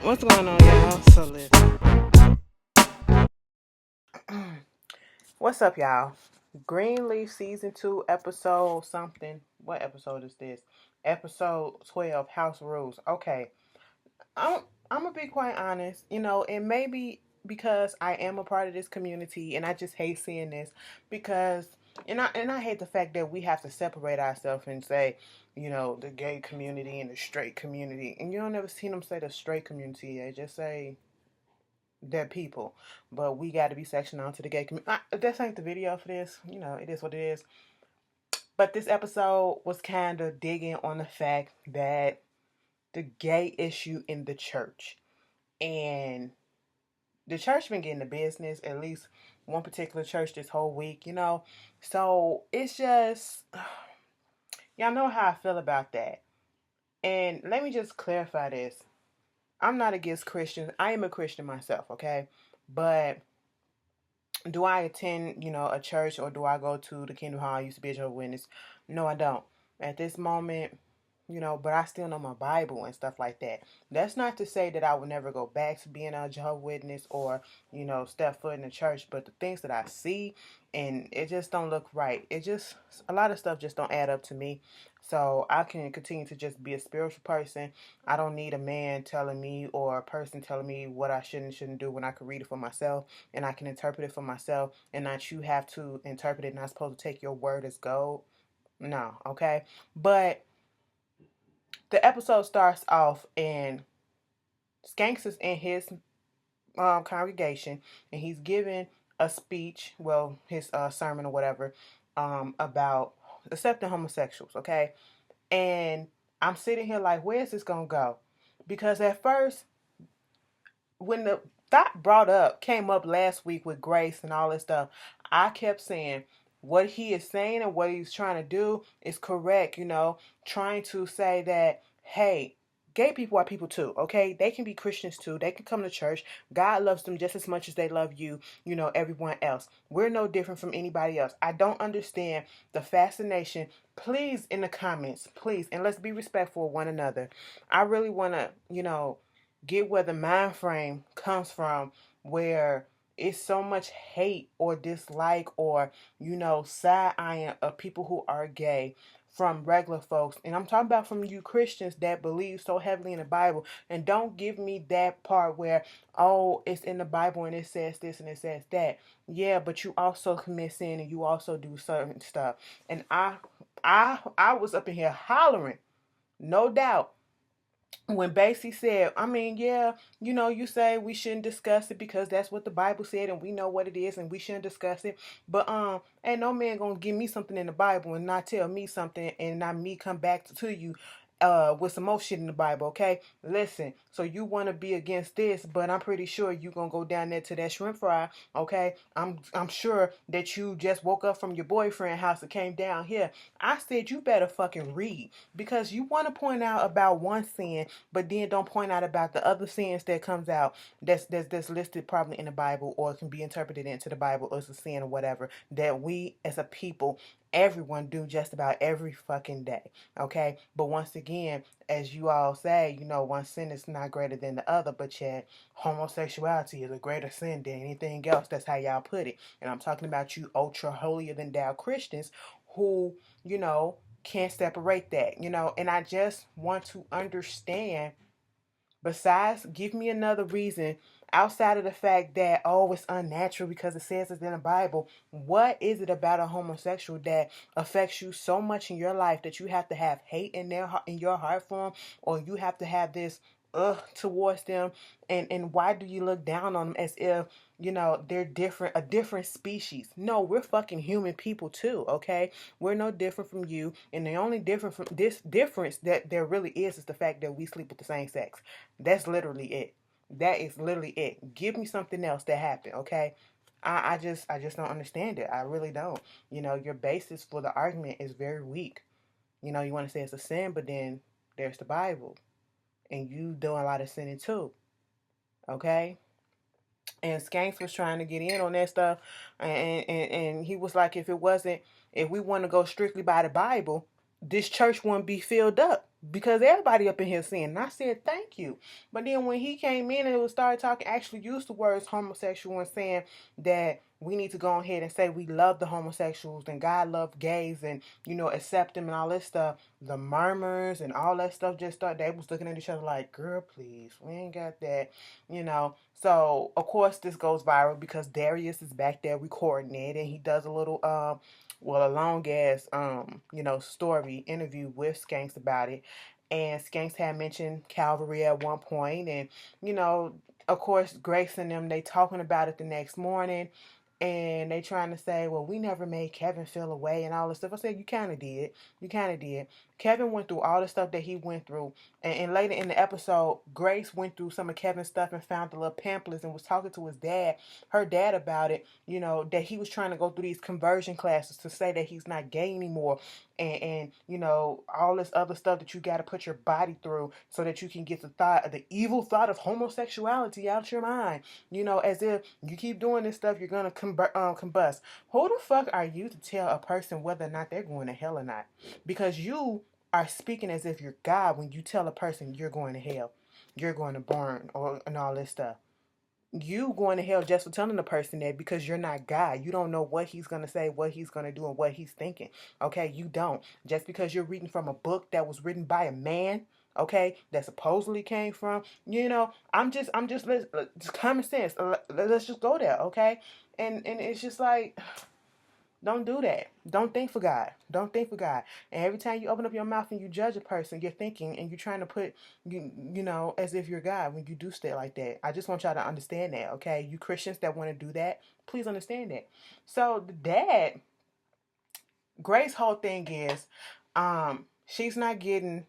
What's going on, y'all? So listen. What's up, y'all? Greenleaf season 2, episode something. What episode is this? Episode 12, House Rules. Okay. I'm I'm gonna be quite honest, and maybe because I am a part of this community and I just hate seeing this because and I hate the fact that we have to separate ourselves and say, the gay community and the straight community. And you don't ever see them say the straight community. They just say they're people, but we got to be sectioned onto the gay community. This ain't the video for this. It is what it is. But this episode was kind of digging on the fact that the gay issue in the church, and the church been getting the business, at least one particular church this whole week. So it's just, y'all know how I feel about that. And let me just clarify this. I'm not against Christians. I am a Christian myself, okay? But do I attend, a church, or do I go to the Kingdom Hall? I used to be a Jehovah's Witness. No, I don't. At this moment, but I still know my Bible and stuff like that. That's not to say that I would never go back to being a Jehovah's Witness or, step foot in the church. But the things that I see, and it just don't look right. A lot of stuff just don't add up to me. So I can continue to just be a spiritual person. I don't need a man telling me or a person telling me what I should and shouldn't do when I can read it for myself and I can interpret it for myself, and not you have to interpret it and I'm supposed to take your word as gold. No, okay? But the episode starts off and Skanks is in his congregation and he's giving a speech, well, his sermon or whatever, about accepting homosexuals, okay? And I'm sitting here like, where's this gonna go? Because at first, when the thought came up last week with Grace and all this stuff, I kept saying what he is saying and what he's trying to do is correct, trying to say that, hey, gay people are people too, okay? They can be Christians too. They can come to church. God loves them just as much as they love you, everyone else. We're no different from anybody else. I don't understand the fascination. Please, in the comments, please, and let's be respectful of one another. I really want to, get where the mind frame comes from, where it's so much hate or dislike or side eyeing of people who are gay from regular folks. And I'm talking about from you Christians that believe so heavily in the Bible. And don't give me that part where, oh, it's in the Bible and it says this and it says that. Yeah, but you also commit sin and you also do certain stuff. And I was up in here hollering, no doubt, when Basie said, I mean, yeah, you say we shouldn't discuss it because that's what the Bible said and we know what it is and we shouldn't discuss it. But ain't no man gonna give me something in the Bible and not tell me something and not me come back to you with some more shit in the Bible, okay? Listen, so you want to be against this, but I'm pretty sure you gonna go down there to that shrimp fry, okay? I'm sure that you just woke up from your boyfriend house and came down here. I said you better fucking read, because you want to point out about one sin, but then don't point out about the other sins that comes out that's listed probably in the Bible or can be interpreted into the Bible as a sin or whatever that we as a people, everyone do just about every fucking day, okay? But once again, as you all say, one sin is not greater than the other, but yet homosexuality is a greater sin than anything else. That's how y'all put it. And I'm talking about you ultra holier than thou Christians who, can't separate that, and I just want to understand, besides, give me another reason outside of the fact that, oh, it's unnatural because it says it's in the Bible. What is it about a homosexual that affects you so much in your life that you have to have hate in your heart for them, or you have to have this towards them? And why do you look down on them as if they're different, a different species? No, we're fucking human people too, okay? We're no different from you, and the only difference that there really is the fact that we sleep with the same sex. That's literally it. That is literally it. Give me something else that happened, okay? I just don't understand it. I really don't. Your basis for the argument is very weak. You want to say it's a sin, but then there's the Bible, and you doing a lot of sinning too, okay? And Skanks was trying to get in on that stuff, and he was like, if we want to go strictly by the Bible, this church wouldn't be filled up. because everybody up in here saying, and I said thank you. But then when he came in and started talking, actually used the words homosexual and saying that we need to go ahead and say we love the homosexuals and God loved gays and accept them and all this stuff. The murmurs and all that stuff just started. They was looking at each other like, girl, please, we ain't got that. So of course this goes viral because Darius is back there recording it and he does a little a long ass story interview with Skanks about it. And Skanks had mentioned Calvary at one point, and of course, Grace and them, they talking about it the next morning, and they trying to say, well, we never made Kevin feel away and all this stuff. I said, you kind of did. You kind of did. Kevin went through all the stuff that he went through. And later in the episode, Grace went through some of Kevin's stuff and found the little pamphlets and was talking to her dad about it, that he was trying to go through these conversion classes to say that he's not gay anymore. And all this other stuff that you got to put your body through so that you can get the evil thought of homosexuality out your mind. As if you keep doing this stuff, you're gonna combust. Who the fuck are you to tell a person whether or not they're going to hell or not? Because you are speaking as if you're God when you tell a person you're going to hell, you're going to burn, and all this stuff. You going to hell just for telling the person that because you're not God. You don't know what he's going to say, what he's going to do, and what he's thinking. Okay, you don't. Just because you're reading from a book that was written by a man, okay, that supposedly came from, just common sense. Let's just go there, okay? And it's just like, don't do that. Don't think for God. Don't think for God. And every time you open up your mouth and you judge a person, you're thinking and you're trying to put as if you're God when you do stuff like that. I just want y'all to understand that, okay? You Christians that want to do that, please understand that. So the dad, Grace's whole thing is, she's not getting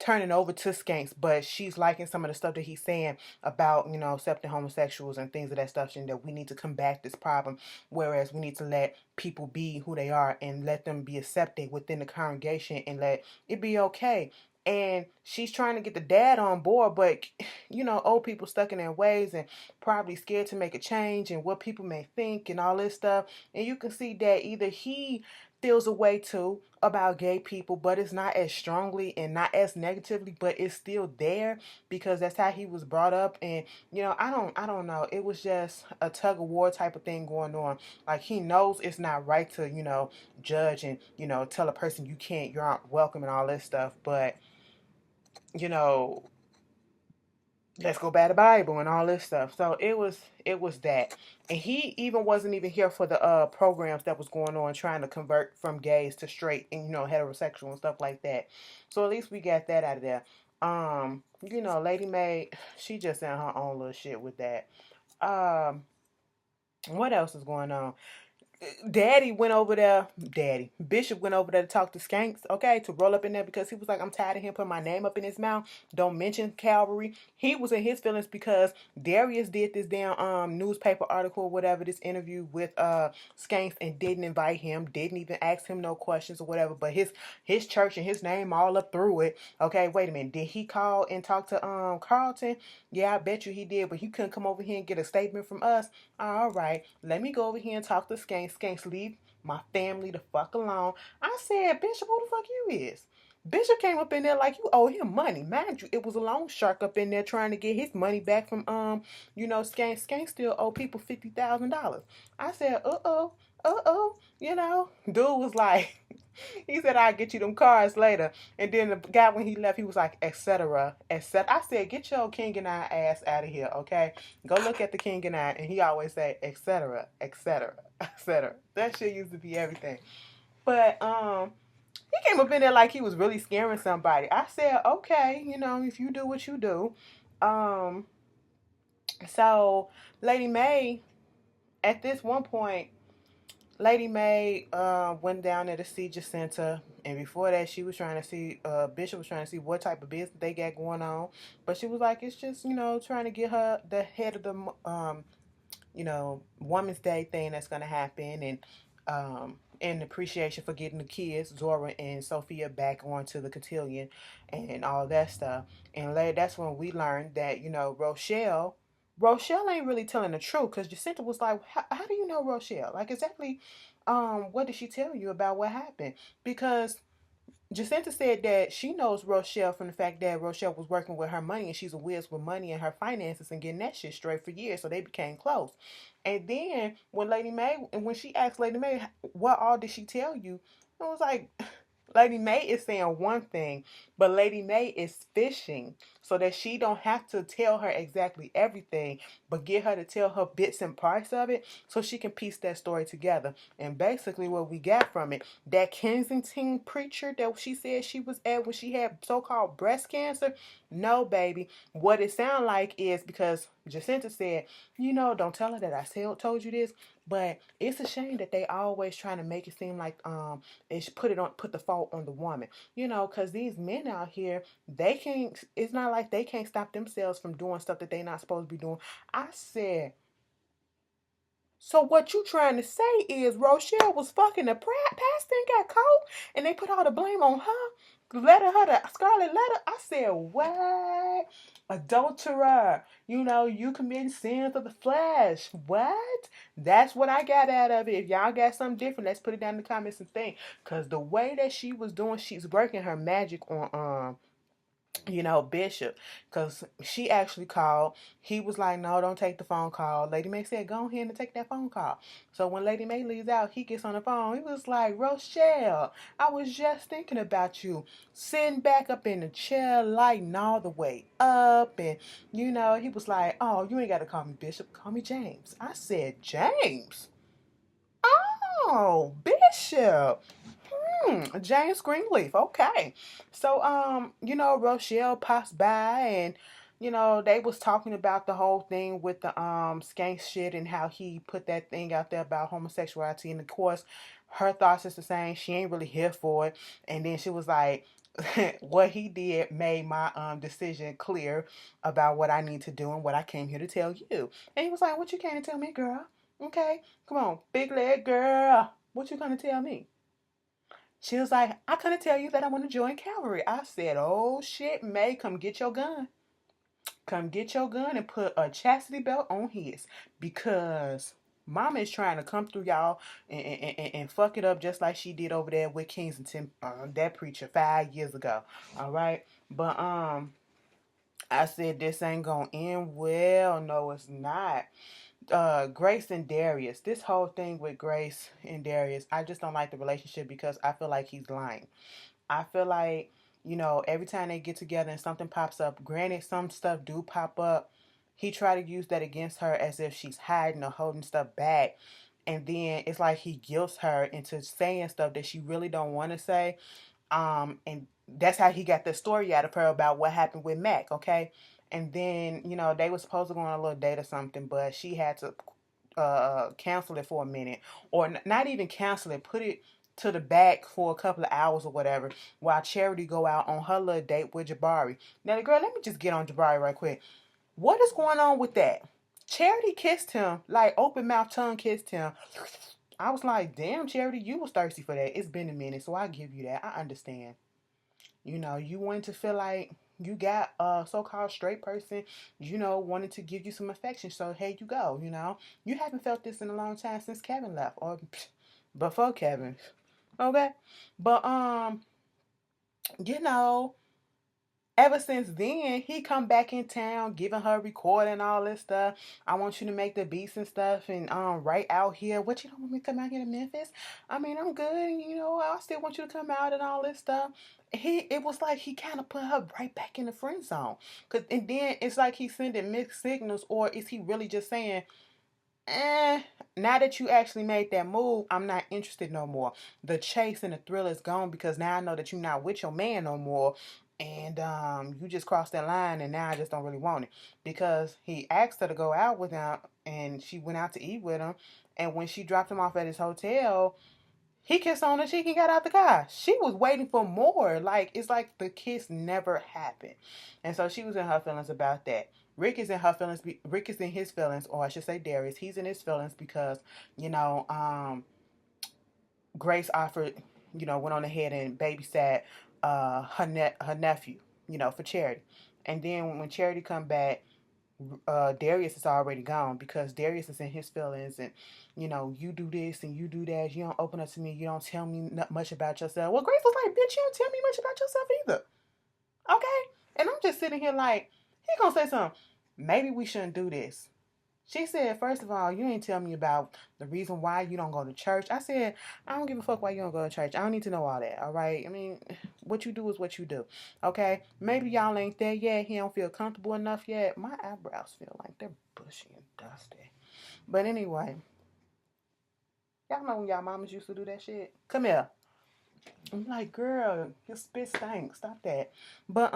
turning over to Skanks, but she's liking some of the stuff that he's saying about, accepting homosexuals and things of that stuff, and that we need to combat this problem, whereas we need to let people be who they are and let them be accepted within the congregation and let it be okay. And she's trying to get the dad on board, but old people stuck in their ways and probably scared to make a change and what people may think and all this stuff. And you can see that either he feels a way too about gay people, but it's not as strongly and not as negatively, but it's still there because that's how he was brought up. And I don't know, it was just a tug of war type of thing going on. Like, he knows it's not right to judge and tell a person you aren't welcome and all this stuff, but you know let's go by the Bible and all this stuff. So it was that. And he even wasn't even here for the programs that was going on trying to convert from gays to straight and heterosexual and stuff like that. So at least we got that out of there. Lady Mae, she just in her own little shit with that. What else is going on? Bishop went over there to talk to Skanks, okay, to roll up in there because he was like, I'm tired of him putting my name up in his mouth. Don't mention Calvary. He was in his feelings because Darius did this damn newspaper article or whatever, this interview with Skanks, and didn't invite him, didn't even ask him no questions or whatever, but his church and his name all up through it. Okay, wait a minute. Did he call and talk to Carlton? Yeah, I bet you he did, but he couldn't come over here and get a statement from us. All right, let me go over here and talk to Skanks. Skanks, leave my family the fuck alone. I said, Bishop, who the fuck you is? Bishop came up in there like you owe him money. Mind you, it was a loan shark up in there trying to get his money back from Skanks. Skanks still owe people $50,000. I said, dude was like, he said, I'll get you them cards later. And then the guy, when he left, he was like, etc., etc. I said, get your King and I ass out of here, okay? Go look at the King and I. And he always say, etc., etc., etc. That shit used to be everything. But, he came up in there like he was really scaring somebody. I said, okay, if you do what you do. So, Lady Mae, at this one point, Lady Mae went down there to see Jacinta, and before that, she was trying to see, Bishop was trying to see what type of business they got going on. But she was like, it's just, trying to get her the head of the, Women's Day thing that's going to happen, and appreciation for getting the kids, Zora and Sophia, back onto the cotillion and all that stuff. And later, that's when we learned that, Rochelle ain't really telling the truth because Jacinta was like, how do you know Rochelle? Like, exactly, what did she tell you about what happened? Because Jacinta said that she knows Rochelle from the fact that Rochelle was working with her money and she's a whiz with money and her finances and getting that shit straight for years, so they became close. And then when Lady May, and when she asked Lady May, what all did she tell you? I was like, Lady May is saying one thing, but Lady May is fishing so that she don't have to tell her exactly everything, but get her to tell her bits and parts of it so she can piece that story together. And basically what we got from it, that Kensington preacher that she said she was at when she had so-called breast cancer, no baby. What it sound like is because Jacinta said, don't tell her that I told you this, but it's a shame that they always trying to make it seem like it's put the fault on the woman. Because these men out here, they can't, it's not like they can't stop themselves from doing stuff that they not supposed to be doing. I said, so what you trying to say is Rochelle was fucking the pastor and got caught, and they put all the blame on her, the scarlet letter. I said, what? Adulterer. You committing sins of the flesh. What? That's what I got out of it. If y'all got something different, let's put it down in the comments and think. Cause the way that she was doing, she's working her magic on Bishop, because she actually called. He was like, no, don't take the phone call. Lady May said, go ahead and take that phone call. So when Lady May leaves out, he gets on the phone. He was like, Rochelle, I was just thinking about you, sitting back up in the chair, lighting all the way up. And, he was like, oh, you ain't got to call me Bishop. Call me James. I said, James? Oh, Bishop. James Greenleaf. Okay. So, Rochelle pops by and, they was talking about the whole thing with the skank shit and how he put that thing out there about homosexuality. And of course, her thoughts is the same. She ain't really here for it. And then she was like, what he did made my decision clear about what I need to do and what I came here to tell you. And he was like, what you came to tell me, girl? Okay, come on, big leg girl. What you gonna tell me? She was like, I couldn't tell you that I want to join cavalry. I said, oh shit, May, come get your gun. Come get your gun and put a chastity belt on his. Because Mama is trying to come through y'all and fuck it up just like she did over there with Kensington, that preacher 5 years ago. All right. But I said this ain't gonna end well. No, it's not. Grace and Darius. This whole thing with Grace and Darius, I just don't like the relationship because I feel like he's lying. I feel like, every time they get together and something pops up, granted some stuff do pop up, he try to use that against her as if she's hiding or holding stuff back. And then it's like he guilts her into saying stuff that she really don't want to say. And that's how he got the story out of her about what happened with Mac, okay? And then, they were supposed to go on a little date or something, but she had to cancel it for a minute. Or not even cancel it, put it to the back for a couple of hours or whatever, while Charity go out on her little date with Jabari. Now, the girl, let me just get on Jabari right quick. What is going on with that? Charity kissed him, like open mouth tongue kissed him. I was like, damn, Charity, you was thirsty for that. It's been a minute, so I give you that. I understand. You wanted to feel like you got a so-called straight person, wanted to give you some affection. So here you go, You haven't felt this in a long time since Kevin left or before Kevin. Okay? But you know, ever since then, he come back in town, giving her recording all this stuff. I want you to make the beats and stuff, and right out here. What, you don't want me to come out here to Memphis? I mean, I'm good. I still want you to come out and all this stuff. It was like he kind of put her right back in the friend zone. And then it's like he's sending mixed signals, or is he really just saying, now that you actually made that move, I'm not interested no more. The chase and the thrill is gone because now I know that you're not with your man no more. And you just crossed that line, and now I just don't really want it. Because he asked her to go out with him, and she went out to eat with him. And when she dropped him off at his hotel, he kissed on her cheek and got out the car. She was waiting for more. Like, it's like the kiss never happened. And so she was in her feelings about that. Rick is in her feelings. Rick is in his feelings, or I should say Darius. He's in his feelings because, Grace offered, went on ahead and babysat her nephew, for Charity. And then when Charity come back, Darius is already gone because Darius is in his feelings and you do this and you do that. You don't open up to me. You don't tell me much about yourself. Well, Grace was like, bitch, you don't tell me much about yourself either. Okay? And I'm just sitting here like, he gonna say something. Maybe we shouldn't do this. She said, first of all, you ain't tell me about the reason why you don't go to church. I said, I don't give a fuck why you don't go to church. I don't need to know all that, all right? I mean, what you do is what you do, okay? Maybe y'all ain't there yet. He don't feel comfortable enough yet. My eyebrows feel like they're bushy and dusty. But anyway, y'all know when y'all mamas used to do that shit? Come here. I'm like, girl, your spit stinks. Stop that. But,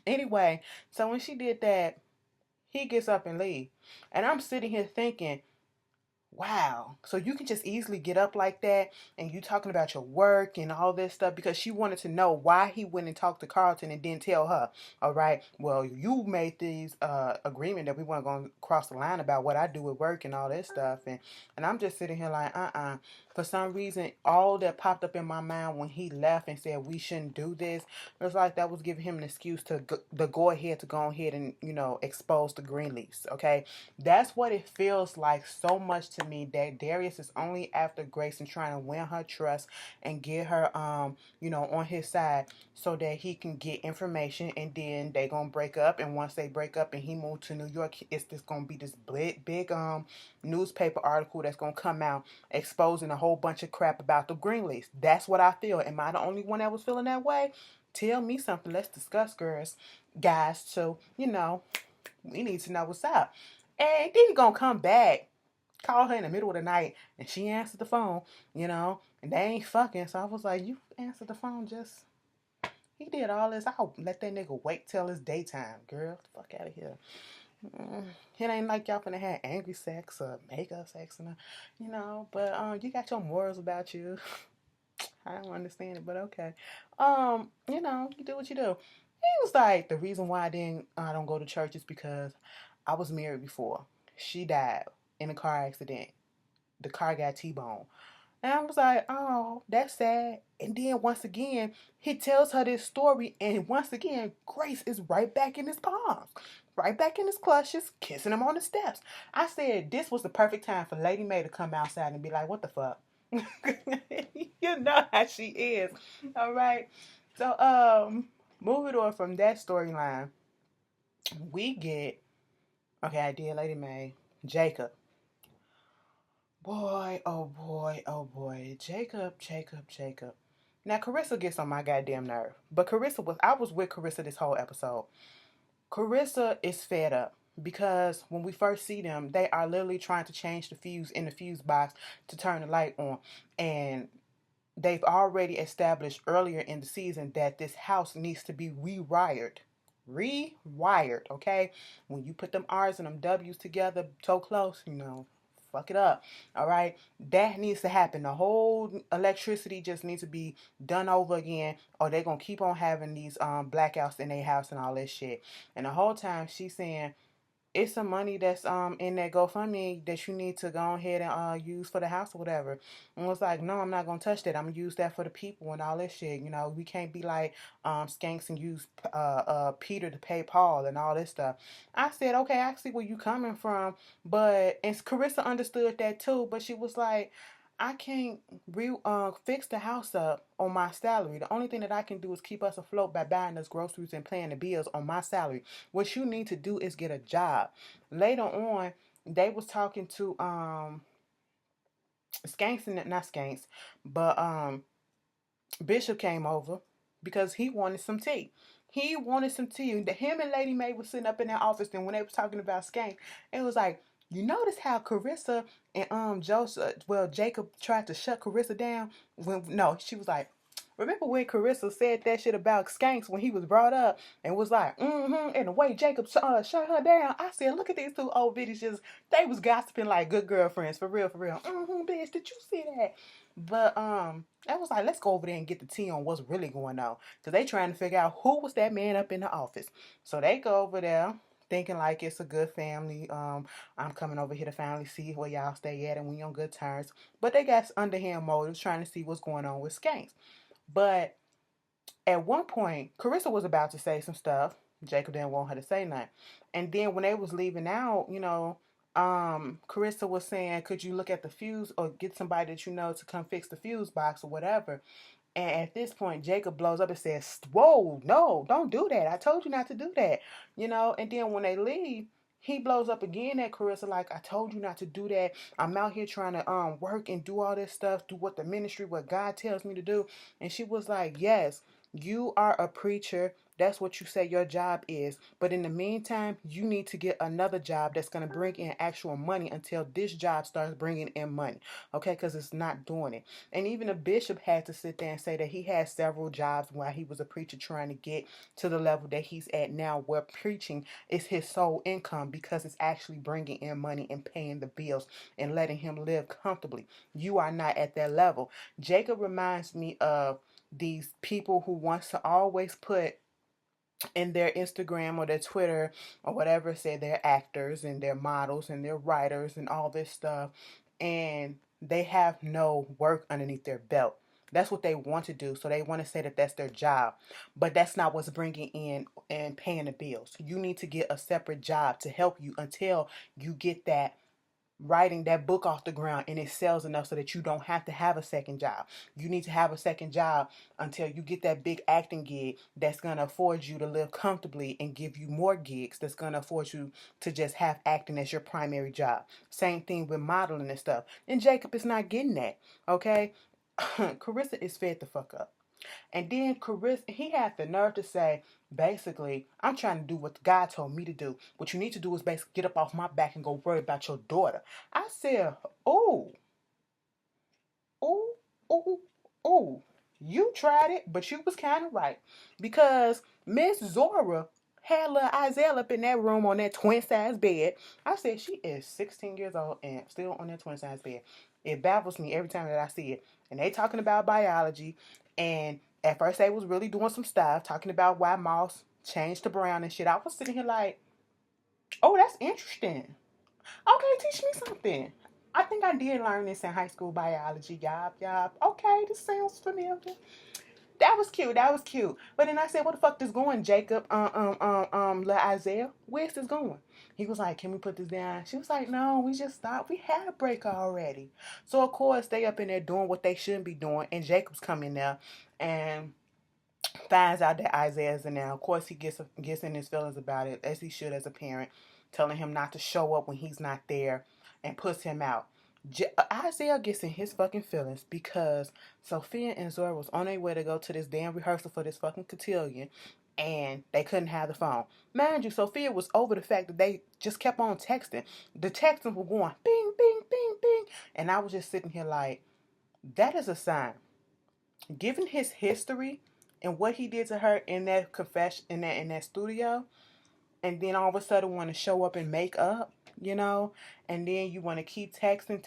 anyway, so when she did that, he gets up and leave. And I'm sitting here thinking, wow. So you can just easily get up like that and you talking about your work and all this stuff because she wanted to know why he went and talked to Carlton and didn't tell her. All right. Well, you made these agreement that we weren't going to cross the line about what I do at work and all this stuff. And I'm just sitting here like, For some reason, all that popped up in my mind when he left and said we shouldn't do this, it was like that was giving him an excuse to go ahead and, expose the Greenleafs. Okay. That's what it feels like so much to me that Darius is only after Grace and trying to win her trust and get her on his side so that he can get information and then they gonna break up, and once they break up and he moved to New York, it's just gonna be this big newspaper article that's gonna come out exposing a whole bunch of crap about the Greenleafs. That's what I feel. Am I the only one that was feeling that way? Tell me something. Let's discuss, guys. So, we need to know what's up. And then he gonna come back, call her in the middle of the night, and she answered the phone, and they ain't fucking. So I was like, you answered the phone just. He did all this. I'll let that nigga wait till it's daytime, girl. Fuck out of here. It ain't like y'all finna have angry sex or makeup sex, but you got your morals about you. I don't understand it, but okay. You do what you do. He was like, the reason why I don't go to church is because I was married before. She died in a car accident. The car got T-boned. And I was like, oh, that's sad. And then once again, he tells her this story, and once again, Grace is right back in his palms, right back in his clutches, kissing him on the steps. I said this was the perfect time for Lady Mae to come outside and be like, what the fuck? You know how she is. All right. So, moving on from that storyline, we get, okay, I did Lady Mae, Jacob. Boy, oh boy, oh boy. Jacob. Now, Carissa gets on my goddamn nerve. But I was with Carissa this whole episode. Carissa is fed up because when we first see them, they are literally trying to change the fuse in the fuse box to turn the light on. And they've already established earlier in the season that this house needs to be rewired. Rewired, okay? When you put them R's and them W's together so close, fuck it up. All right, that needs to happen. The whole electricity just needs to be done over again, or they're gonna keep on having these blackouts in their house and all this shit. And the whole time she's saying it's some money that's in that GoFundMe that you need to go ahead and use for the house or whatever. And it's like, no, I'm not gonna touch that. I'm gonna use that for the people and all this shit. We can't be like skanks and use Peter to pay Paul and all this stuff. I said, okay, I see where you coming from, but and Carissa understood that too, but she was like, I can't fix the house up on my salary. The only thing that I can do is keep us afloat by buying us groceries and paying the bills on my salary. What you need to do is get a job. Later on, they was talking to Skanks and not Skanks, but Bishop came over because he wanted some tea. He wanted some tea. Him and Lady Mae was sitting up in their office, and when they was talking about Skank, it was like, you notice how Carissa and Jacob tried to shut Carissa down? She was like, remember when Carissa said that shit about Skanks when he was brought up and was like, and the way Jacob shut her down? I said, look at these two old bitches. They was gossiping like good girlfriends, for real. Bitch, did you see that? But I was like, let's go over there and get the tea on what's really going on. Because they trying to figure out who was that man up in the office. So they go over there thinking like it's a good family. I'm coming over here to finally see where y'all stay at and we on good terms. But they got underhand motives trying to see what's going on with Skanks. But at one point, Carissa was about to say some stuff. Jacob didn't want her to say nothing. And then when they was leaving out, Carissa was saying, could you look at the fuse or get somebody that you know to come fix the fuse box or whatever? And at this point, Jacob blows up and says, whoa, no, don't do that. I told you not to do that. And then when they leave, he blows up again at Carissa like, I told you not to do that. I'm out here trying to work and do all this stuff, do what the ministry, what God tells me to do. And she was like, yes, you are a preacher. That's what you say your job is. But in the meantime, you need to get another job that's going to bring in actual money until this job starts bringing in money. Okay? Because it's not doing it. And even the bishop had to sit there and say that he had several jobs while he was a preacher trying to get to the level that he's at now, where preaching is his sole income because it's actually bringing in money and paying the bills and letting him live comfortably. You are not at that level. Jacob reminds me of these people who wants to always put in their Instagram or their Twitter or whatever, say they're actors and they're models and they're writers and all this stuff, and they have no work underneath their belt. That's what they want to do. So they want to say that that's their job. But that's not what's bringing in and paying the bills. You need to get a separate job to help you until you get that writing that book off the ground and it sells enough so that you don't have to have a second job. You need to have a second job until you get that big acting gig that's going to afford you to live comfortably and give you more gigs that's going to afford you to just have acting as your primary job. Same thing with modeling and stuff. And Jacob is not getting that, okay? Carissa is fed the fuck up. And then Carissa, he had the nerve to say, basically, I'm trying to do what God told me to do. What you need to do is basically get up off my back and go worry about your daughter. I said, oh, oh, oh, oh. You tried it, but you was kind of right. Because Miss Zora had little Isaiah up in that room on that twin-size bed. I said, she is 16 years old and still on that twin-size bed. It baffles me every time that I see it. And they talking about biology. And at first they was really doing some stuff, talking about why moss changed to brown and shit. I was sitting here like, oh, that's interesting. Okay, teach me something. I think I did learn this in high school biology. Yup. Okay, this sounds familiar. That was cute. That was cute. But then I said, "What the fuck this going, Jacob? Little Isaiah, where's this going?" He was like, "Can we put this down?" She was like, "No, we just stopped. We had a break already." So of course they up in there doing what they shouldn't be doing, and Jacob's coming there and finds out that Isaiah's in there. Of course he gets in his feelings about it, as he should as a parent, telling him not to show up when he's not there, and puts him out. Isaiah gets in his fucking feelings because Sophia and Zora was on their way to go to this damn rehearsal for this fucking cotillion, and they couldn't have the phone. Mind you, Sophia was over the fact that they just kept on texting. The texting were going bing, bing, bing, bing, and I was just sitting here like, that is a sign. Given his history and what he did to her in that confession in that studio, and then all of a sudden want to show up and make up, and then you want to keep texting,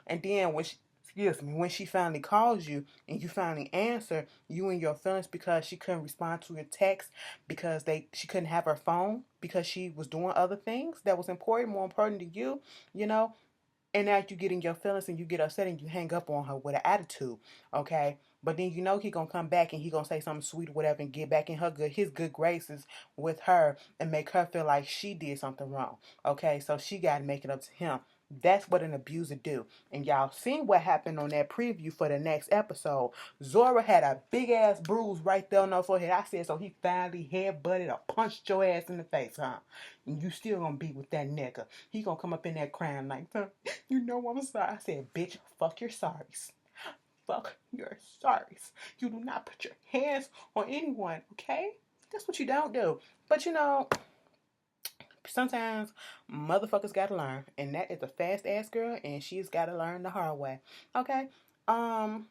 and then when she finally calls you and you finally answer, you in your feelings because she couldn't respond to your text because she couldn't have her phone because she was doing other things that was more important to you, and now you get in your feelings and you get upset and you hang up on her with an attitude, okay? But then he gonna come back and he gonna say something sweet or whatever and get back in his good graces with her and make her feel like she did something wrong, okay? So she gotta make it up to him. That's what an abuser do. And y'all seen what happened on that preview for the next episode. Zora had a big ass bruise right there on her forehead. I said, so he finally headbutted or punched your ass in the face, huh? And you still gonna be with that nigga. He gonna come up in there crying like, I'm sorry. I said, bitch, fuck your sorries. Fuck your sorries. You do not put your hands on anyone, okay? That's what you don't do. But sometimes motherfuckers gotta learn, and that is a fast ass girl, and she's gotta learn the hard way. Okay. I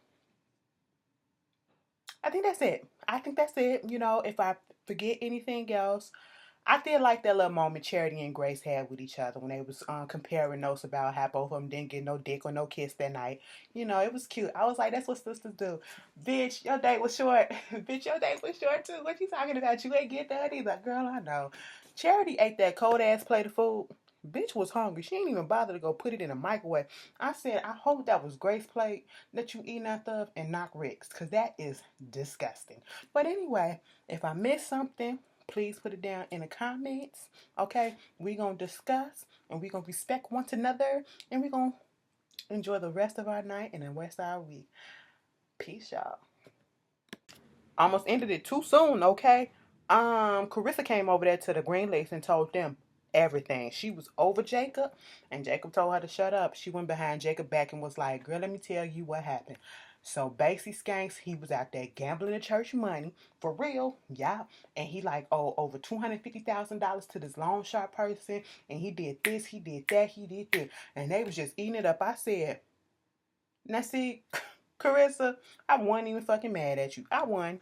think that's it. If I forget anything else, I did like that little moment Charity and Grace had with each other when they was comparing notes about how both of them didn't get no dick or no kiss that night. It was cute. I was like, that's what sisters do. Bitch, your date was short. Bitch, your date was short too. What you talking about? You ain't get that either. Girl, I know. Charity ate that cold ass plate of food. Bitch was hungry. She didn't even bother to go put it in a microwave. I said, I hope that was Grace plate that you eating out of and not Rick's, because that is disgusting. But anyway, if I missed something, please put it down in the comments. Okay? We're going to discuss and we're going to respect one another and we're going to enjoy the rest of our night and the rest of our week. Peace, y'all. Almost ended it too soon, okay? Carissa came over there to the Greenleaf and told them everything. She was over Jacob, and Jacob told her to shut up. She went behind Jacob back and was like, girl, let me tell you what happened. So Basie Skanks, he was out there gambling the church money. For real, yeah. And he like, oh, over $250,000 to this loan shark person. And he did this, he did that, he did this. And they was just eating it up. I said, now see, Carissa, I wasn't even fucking mad at you. I won.